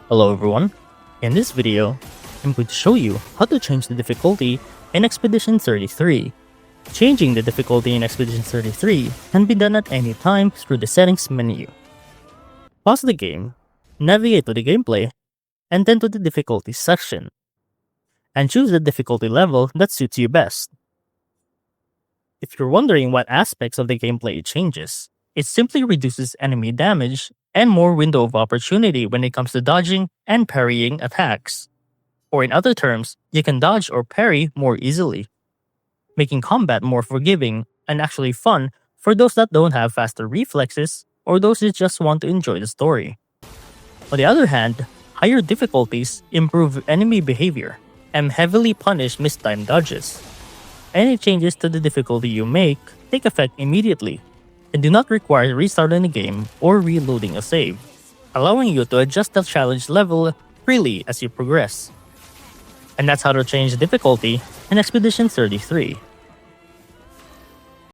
Hello everyone, in this video, I'm going to show you how to change the difficulty in Expedition 33. Changing the difficulty in Expedition 33 can be done at any time through the settings menu. Pause the game, navigate to the gameplay, and then to the difficulty section, and choose the difficulty level that suits you best. If you're wondering what aspects of the gameplay it changes, it simply reduces enemy damage and more window of opportunity when it comes to dodging and parrying attacks. Or in other terms, you can dodge or parry more easily, making combat more forgiving and actually fun for those that don't have faster reflexes or those that just want to enjoy the story. On the other hand, higher difficulties improve enemy behavior and heavily punish mistimed dodges. Any changes to the difficulty you make take effect immediately and do not require restarting the game or reloading a save, allowing you to adjust the challenge level freely as you progress. And that's how to change the difficulty in Expedition 33.